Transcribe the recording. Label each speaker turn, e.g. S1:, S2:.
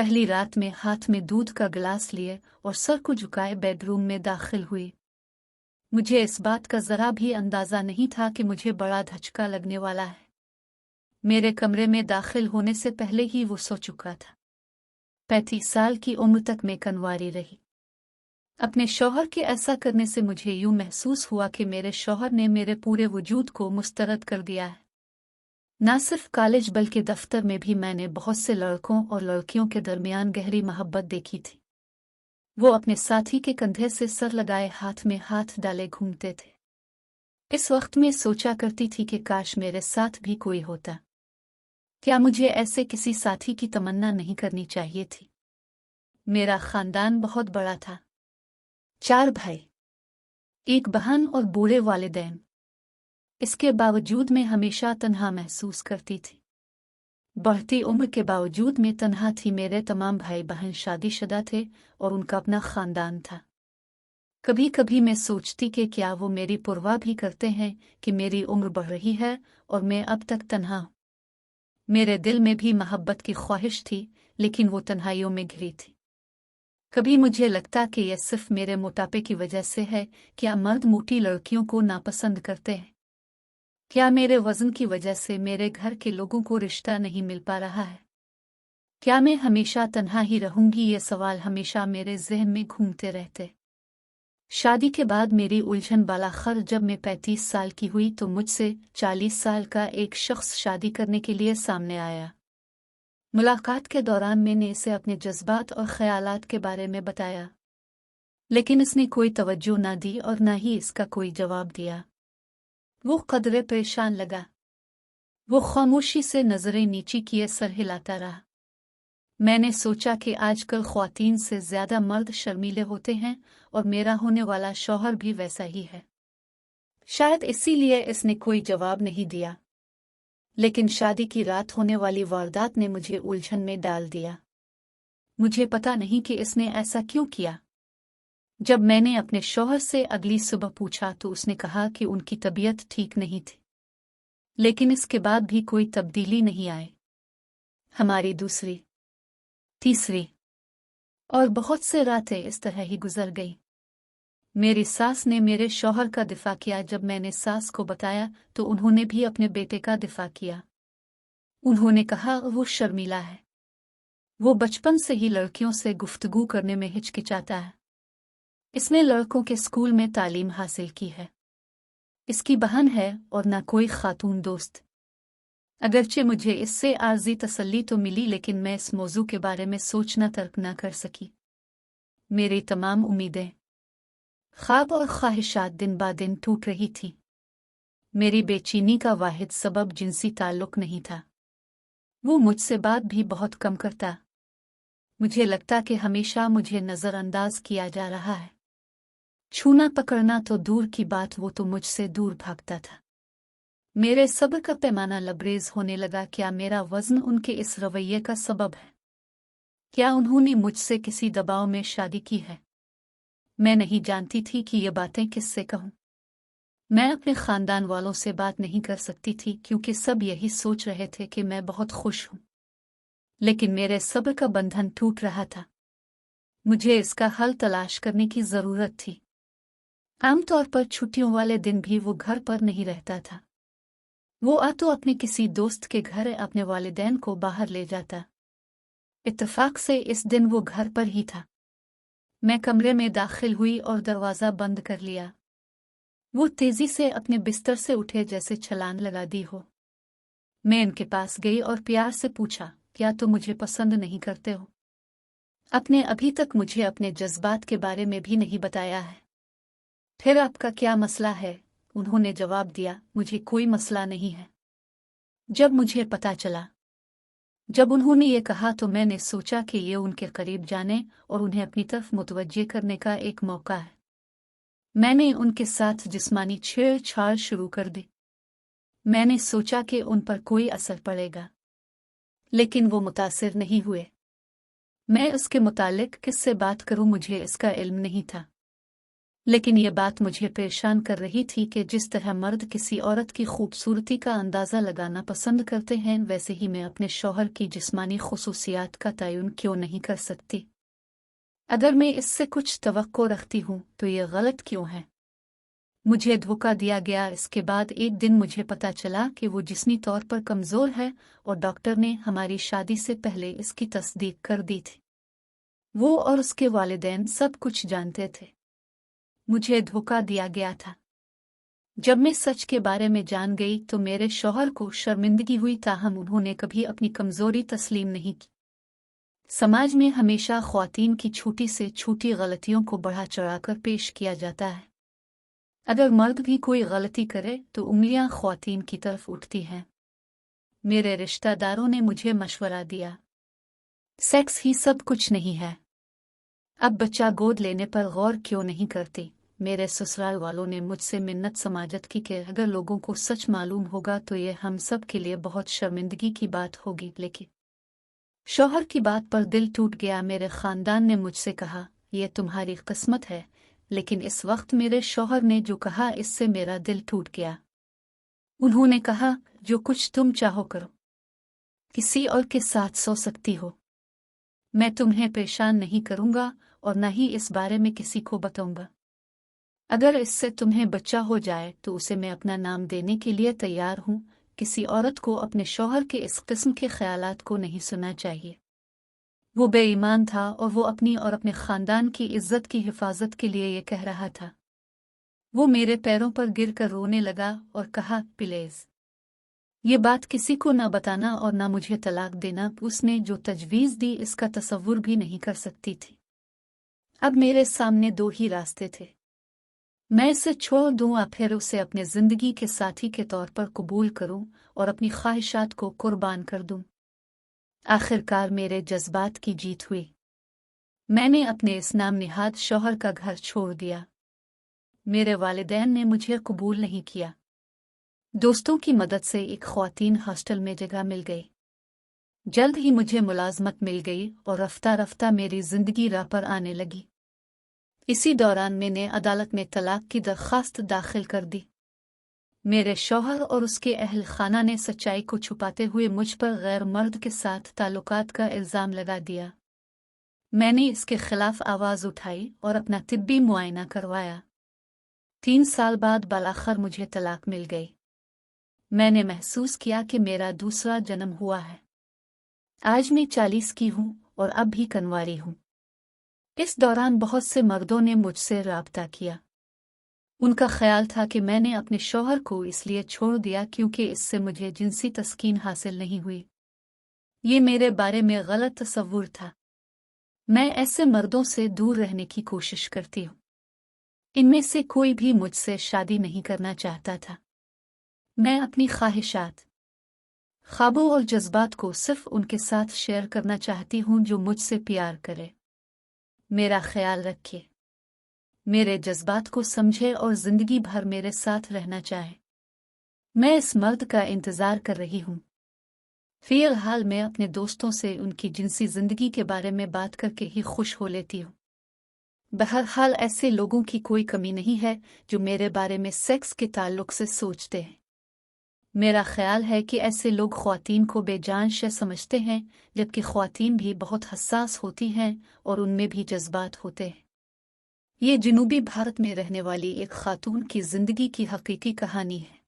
S1: पहली रात में हाथ में दूध का गिलास लिए और सर को झुकाए बेडरूम में दाखिल हुई। मुझे इस बात का जरा भी अंदाजा नहीं था कि मुझे बड़ा धचका लगने वाला है। मेरे कमरे में दाखिल होने से पहले ही वो सो चुका था। 35 साल की उम्र तक मैं कन्वारी रही। अपने शौहर के ऐसा करने से मुझे यूं महसूस हुआ कि मेरे शौहर ने मेरे पूरे वजूद को मुस्तरद कर दिया है। न सिर्फ कॉलेज बल्कि दफ्तर में भी मैंने बहुत से लड़कों और लड़कियों के दरमियान गहरी मोहब्बत देखी थी। वो अपने साथी के कंधे से सर लगाए हाथ में हाथ डाले घूमते थे। इस वक्त में सोचा करती थी कि काश मेरे साथ भी कोई होता। क्या मुझे ऐसे किसी साथी की तमन्ना नहीं करनी चाहिए थी? मेरा खानदान बहुत बड़ा था। 4 भाई, 1 बहन और बूढ़े वालिदैन। इसके बावजूद मैं हमेशा तन्हा महसूस करती थी। बढ़ती उम्र के बावजूद मैं तन्हा थी। मेरे तमाम भाई बहन शादीशुदा थे और उनका अपना खानदान था। कभी कभी मैं सोचती कि क्या वो मेरी परवाह भी करते हैं कि मेरी उम्र बढ़ रही है और मैं अब तक तन्हा हूं। मेरे दिल में भी मोहब्बत की ख्वाहिश थी, लेकिन वो तन्हाइयों में घिरी थी। कभी मुझे लगता कि यह सिर्फ मेरे मोटापे की वजह से है। क्या मर्द मोटी लड़कियों को नापसंद करते हैं? क्या मेरे वजन की वजह से मेरे घर के लोगों को रिश्ता नहीं मिल पा रहा है? क्या मैं हमेशा तन्हा ही रहूंगी? ये सवाल हमेशा मेरे ज़हन में घूमते रहते। शादी के बाद मेरी उलझन वाला खर जब मैं 35 साल की हुई तो मुझसे 40 साल का एक शख्स शादी करने के लिए सामने आया। मुलाकात के दौरान मैंने इसे अपने जज्बात और ख्यालात के बारे में बताया, लेकिन इसने कोई तवज्जो ना दी और ना ही इसका कोई जवाब दिया। वो कदरे परेशान लगा। वो खामोशी से नजरें नीची किए सर हिलाता रहा। मैंने सोचा कि आजकल ख्वातीन से ज्यादा मर्द शर्मीले होते हैं और मेरा होने वाला शौहर भी वैसा ही है। शायद इसीलिए इसने कोई जवाब नहीं दिया। लेकिन शादी की रात होने वाली वारदात ने मुझे उलझन में डाल दिया। मुझे पता नहीं कि इसने ऐसा क्यों किया। जब मैंने अपने शौहर से अगली सुबह पूछा तो उसने कहा कि उनकी तबीयत ठीक नहीं थी। लेकिन इसके बाद भी कोई तब्दीली नहीं आई। हमारी दूसरी, तीसरी और बहुत से रातें इस तरह ही गुजर गई। मेरी सास ने मेरे शौहर का दिफा किया। जब मैंने सास को बताया तो उन्होंने भी अपने बेटे का दिफा किया। उन्होंने कहा वो शर्मीला है। वो बचपन से ही लड़कियों से गुफ्तगू करने में हिचकिचाता है। इसने लड़कों के स्कूल में तालीम हासिल की है। इसकी बहन है और ना कोई खातून दोस्त। अगरचे मुझे इससे आर्जी तसल्ली तो मिली, लेकिन मैं इस मौजू के बारे में सोचना तर्क न कर सकी। मेरी तमाम उम्मीदें, ख्वाब और ख्वाहिशात दिन ब दिन टूट रही थी। मेरी बेचैनी का वाहिद सबब जिनसी ताल्लुक नहीं था। वो मुझसे बात भी बहुत कम करता। मुझे लगता कि हमेशा मुझे नज़रअंदाज किया जा रहा है। छूना पकड़ना तो दूर की बात, वो तो मुझसे दूर भागता था। मेरे सब्र का पैमाना लबरेज होने लगा। क्या मेरा वज़न उनके इस रवैये का सबब है? क्या उन्होंने मुझसे किसी दबाव में शादी की है? मैं नहीं जानती थी कि ये बातें किससे कहूं। मैं अपने खानदान वालों से बात नहीं कर सकती थी क्योंकि सब यही सोच रहे थे कि मैं बहुत खुश हूं। लेकिन मेरे सब्र का बंधन टूट रहा था। मुझे इसका हल तलाश करने की जरूरत थी। आमतौर पर छुट्टियों वाले दिन भी वो घर पर नहीं रहता था। वो तो अपने किसी दोस्त के घर अपने वालिदैन को बाहर ले जाता। इत्तेफाक से इस दिन वो घर पर ही था। मैं कमरे में दाखिल हुई और दरवाज़ा बंद कर लिया। वो तेजी से अपने बिस्तर से उठे जैसे छलांग लगा दी हो। मैं इनके पास गई और प्यार से पूछा, क्या तुम मुझे पसंद नहीं करते हो? आपने अभी तक मुझे अपने जज्बात के बारे में भी नहीं बताया है। फिर आपका क्या मसला है? उन्होंने जवाब दिया, मुझे कोई मसला नहीं है। जब मुझे पता चला, जब उन्होंने ये कहा तो मैंने सोचा कि ये उनके करीब जाने और उन्हें अपनी तरफ मुतवज्जे करने का एक मौका है। मैंने उनके साथ जिस्मानी छेड़छाड़ शुरू कर दी। मैंने सोचा कि उन पर कोई असर पड़ेगा, लेकिन वो मुतासिर नहीं हुए। मैं उसके मुतालिक किससे बात करूं, मुझे इसका इल्म नहीं था। लेकिन ये बात मुझे परेशान कर रही थी कि जिस तरह मर्द किसी औरत की खूबसूरती का अंदाज़ा लगाना पसंद करते हैं, वैसे ही मैं अपने शौहर की जिस्मानी खुसूसियात का तयन क्यों नहीं कर सकती। अगर मैं इससे कुछ तवक्को रखती हूँ तो ये गलत क्यों है। मुझे धोखा दिया गया। इसके बाद एक दिन मुझे पता चला कि वो जिस्मी तौर पर कमज़ोर है और डॉक्टर ने हमारी शादी से पहले इसकी तस्दीक कर दी थी। वो और उसके वालिदैन सब कुछ जानते थे। मुझे धोखा दिया गया था। जब मैं सच के बारे में जान गई तो मेरे शौहर को शर्मिंदगी हुई, ताहम उन्होंने कभी अपनी कमज़ोरी तस्लीम नहीं की। समाज में हमेशा ख्वातीन की छोटी से छोटी गलतियों को बढ़ा चढ़ाकर पेश किया जाता है। अगर मर्द भी कोई गलती करे तो उंगलियां ख्वातीन की तरफ उठती हैं। मेरे रिश्तेदारों ने मुझे मशवरा दिया, सेक्स ही सब कुछ नहीं है। अब बच्चा गोद लेने पर गौर क्यों नहीं करती। मेरे ससुराल वालों ने मुझसे मिन्नत समाजत की कि अगर लोगों को सच मालूम होगा तो ये हम सब के लिए बहुत शर्मिंदगी की बात होगी। लेकिन शौहर की बात पर दिल टूट गया। मेरे खानदान ने मुझसे कहा, यह तुम्हारी किस्मत है। लेकिन इस वक्त मेरे शौहर ने जो कहा इससे मेरा दिल टूट गया। उन्होंने कहा, जो कुछ तुम चाहो करो, किसी और के साथ सो सकती हो। मैं तुम्हें परेशान नहीं करूंगा और न ही इस बारे में किसी को बताऊंगा। अगर इससे तुम्हें बच्चा हो जाए तो उसे मैं अपना नाम देने के लिए तैयार हूं। किसी औरत को अपने शौहर के इस किस्म के ख्यालात को नहीं सुनना चाहिए। वो बेईमान था और वो अपनी और अपने खानदान की इज्जत की हिफाजत के लिए ये कह रहा था। वो मेरे पैरों पर गिरकर रोने लगा और कहा, प्लीज ये बात किसी को न बताना और न मुझे तलाक देना। उसने जो तजवीज़ दी इसका तसव्वुर भी नहीं कर सकती थी। अब मेरे सामने दो ही रास्ते थे, मैं इसे छोड़ दूं या फिर उसे अपने जिंदगी के साथी के तौर पर कबूल करूं और अपनी ख्वाहिशात को कुर्बान कर दूं। आखिरकार मेरे जज्बात की जीत हुई। मैंने अपने इस नाम निहाद शौहर का घर छोड़ दिया। मेरे वालिदैन ने मुझे कबूल नहीं किया। दोस्तों की मदद से एक ख्वातीन हॉस्टल में जगह मिल गई। जल्द ही मुझे मुलाजमत मिल गई और रफ्ता रफ्ता मेरी जिंदगी राह पर आने लगी। इसी दौरान मैंने अदालत में तलाक की दरख्वास्त दाखिल कर दी। मेरे शौहर और उसके अहल खाना ने सच्चाई को छुपाते हुए मुझ पर गैर मर्द के साथ ताल्लुकात का इल्ज़ाम लगा दिया। मैंने इसके खिलाफ आवाज़ उठाई और अपना तिब्बी मुआयना करवाया। 3 साल बाद बालाखर मुझे तलाक मिल गई। मैंने महसूस किया कि मेरा दूसरा जन्म हुआ है। आज मैं 40 की हूँ और अब भी कन्वारी हूँ। इस दौरान बहुत से मर्दों ने मुझसे राब्ता किया। उनका ख्याल था कि मैंने अपने शौहर को इसलिए छोड़ दिया क्योंकि इससे मुझे जिनसी तस्कीन हासिल नहीं हुई। ये मेरे बारे में गलत तसव्वुर था। मैं ऐसे मर्दों से दूर रहने की कोशिश करती हूँ। इनमें से कोई भी मुझसे शादी नहीं करना चाहता था। मैं अपनी ख्वाहिशात, ख्वाबों और जज्बात को सिर्फ उनके साथ शेयर करना चाहती हूँ जो मुझसे प्यार करे। मेरा ख्याल रखे, मेरे जज्बात को समझे और जिंदगी भर मेरे साथ रहना चाहे। मैं इस मर्द का इंतजार कर रही हूँ। फिलहाल मैं अपने दोस्तों से उनकी जिनसी जिंदगी के बारे में बात करके ही खुश हो लेती हूँ। बहरहाल ऐसे लोगों की कोई कमी नहीं है जो मेरे बारे में सेक्स के ताल्लुक से सोचते हैं। मेरा ख्याल है कि ऐसे लोग ख्वातीन को बेजान शय समझते हैं, जबकि ख्वातीन भी बहुत हसास होती हैं और उनमें भी जज्बात होते हैं। ये जनूबी भारत में रहने वाली एक खातून की जिंदगी की हकीकी कहानी है।